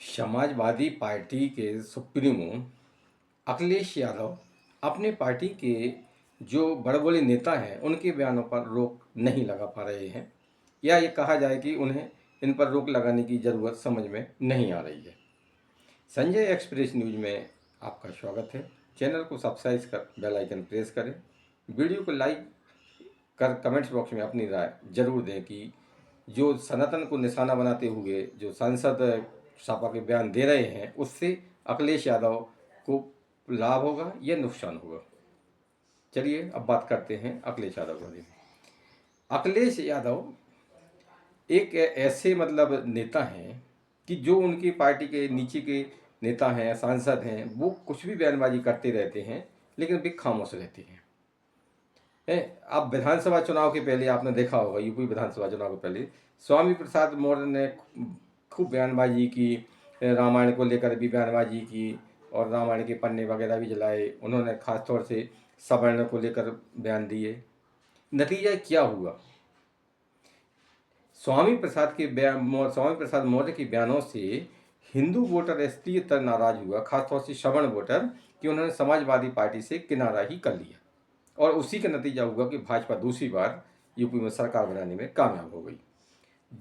Samajwadi party के supremo Akhilesh Yadav अपने party के जो बड़े बड़े नेता हैं उनके बयानों पर रोक नहीं लगा पा रहे हैं, या ये कहा जाए कि उन्हें इन पर रोक लगाने की ज़रूरत समझ में नहीं आ रही है। संजय एक्सप्रेस न्यूज में आपका स्वागत है। चैनल को सब्सक्राइब कर बेल आइकन प्रेस करें। वीडियो को लाइक कर कमेंट्स बॉक्स में अपनी राय जरूर दें कि जो सनातन को निशाना बनाते हुए जो सांसद सपा के बयान दे रहे हैं उससे अखिलेश यादव को लाभ होगा या नुकसान होगा। चलिए अब बात करते हैं अखिलेश यादव के बारे में। अखिलेश यादव एक ऐसे नेता हैं कि जो उनकी पार्टी के नीचे के नेता हैं, सांसद हैं, वो कुछ भी बयानबाजी करते रहते हैं लेकिन वे खामोश रहते हैं। अब विधानसभा चुनाव के पहले आपने देखा होगा, यूपी विधानसभा चुनाव के पहले स्वामी प्रसाद मौर्य ने खूब बयानबाजी की, रामायण को लेकर भी बयानबाजी की और रामायण के पन्ने वगैरह भी जलाए। उन्होंने खासतौर से सवर्ण को लेकर बयान दिए। नतीजा क्या हुआ? स्वामी प्रसाद मौर्य के बयानों से हिंदू वोटर इसलिए तर नाराज हुआ, खासतौर से सवर्ण वोटर, कि उन्होंने समाजवादी पार्टी से किनारा ही कर लिया और उसी का नतीजा हुआ कि भाजपा दूसरी बार यूपी में सरकार बनाने में कामयाब हो गई।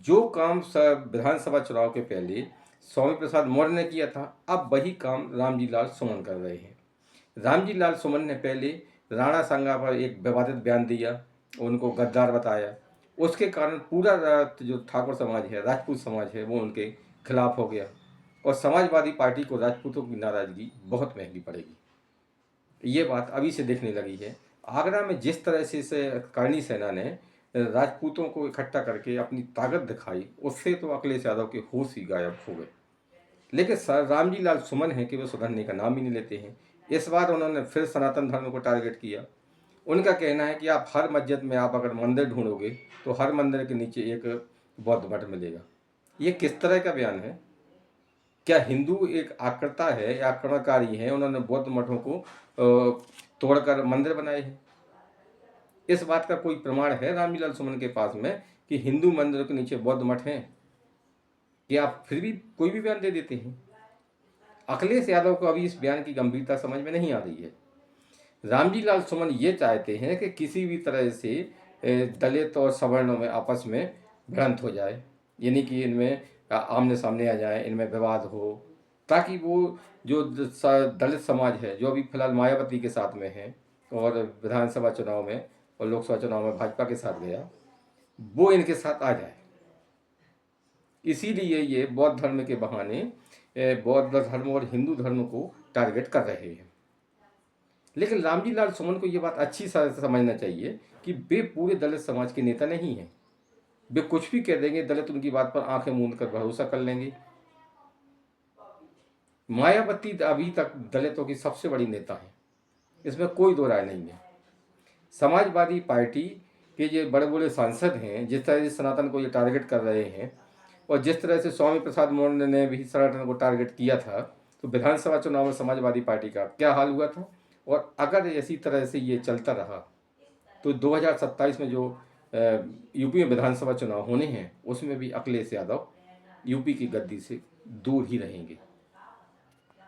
जो काम विधानसभा चुनाव के पहले स्वामी प्रसाद मौर्य ने किया था, अब वही काम रामजी लाल सुमन कर रहे हैं। रामजी लाल सुमन ने पहले राणा संगा पर एक विवादित बयान दिया, उनको गद्दार बताया। उसके कारण पूरा जो ठाकुर समाज है, राजपूत समाज है, वो उनके खिलाफ हो गया और समाजवादी पार्टी को राजपूतों की नाराजगी बहुत महंगी पड़ेगी। ये बात अभी से दिखने लगी है। आगरा में जिस तरह से करणी सेना ने राजपूतों को इकट्ठा करके अपनी ताकत दिखाई, उससे तो अखिलेश यादव के होश ही गायब हो गए। लेकिन रामजी लाल सुमन है कि वे सुधरने का नाम ही नहीं लेते हैं। इस बार उन्होंने फिर सनातन धर्म को टारगेट किया। उनका कहना है कि आप हर मस्जिद में आप अगर मंदिर ढूंढोगे तो हर मंदिर के नीचे एक बौद्ध मठ मिलेगा। ये किस तरह का बयान है? क्या हिंदू एक आक्रता है या आक्रमणकारी है? उन्होंने बौद्ध मठों को तोड़कर मंदिर बनाए हैं। इस बात का कोई प्रमाण है रामजी लाल सुमन के पास में कि हिंदू मंदिरों के नीचे बौद्ध मठ हैं? कि आप फिर भी कोई भी बयान दे देते हैं? अखिलेश यादव को अभी इस बयान की गंभीरता समझ में नहीं आ रही है। रामजी लाल सुमन ये चाहते हैं कि किसी भी तरह से दलित और सवर्णों में आपस में भ्रांत हो जाए, यानी कि इनमें आमने सामने आ जाए, इनमें विवाद हो, ताकि वो जो दलित समाज है जो अभी फिलहाल मायावती के साथ में है और विधानसभा चुनाव में और लोकसभा चुनाव में भाजपा के साथ गया, वो इनके साथ आ जाए। इसीलिए ये बौद्ध धर्म के बहाने बौद्ध धर्म और हिंदू धर्म को टारगेट कर रहे हैं। लेकिन रामजी लाल सुमन को ये बात अच्छी तरह से समझना चाहिए कि वे पूरे दलित समाज के नेता नहीं हैं। वे कुछ भी कह देंगे, दलित उनकी बात पर आंखें मूंद कर भरोसा कर लेंगे। मायावती अभी तक दलितों की सबसे बड़ी नेता है, इसमें कोई दो राय नहीं है। समाजवादी पार्टी के ये बड़े बड़े सांसद हैं, जिस तरह से सनातन को ये टारगेट कर रहे हैं और जिस तरह से स्वामी प्रसाद मौर्य ने भी सनातन को टारगेट किया था, तो विधानसभा चुनाव में समाजवादी पार्टी का क्या हाल हुआ था। और अगर इसी तरह से ये चलता रहा तो 2027 में जो यूपी में विधानसभा चुनाव होने हैं उसमें भी अखिलेश यादव यूपी की गद्दी से दूर ही रहेंगे।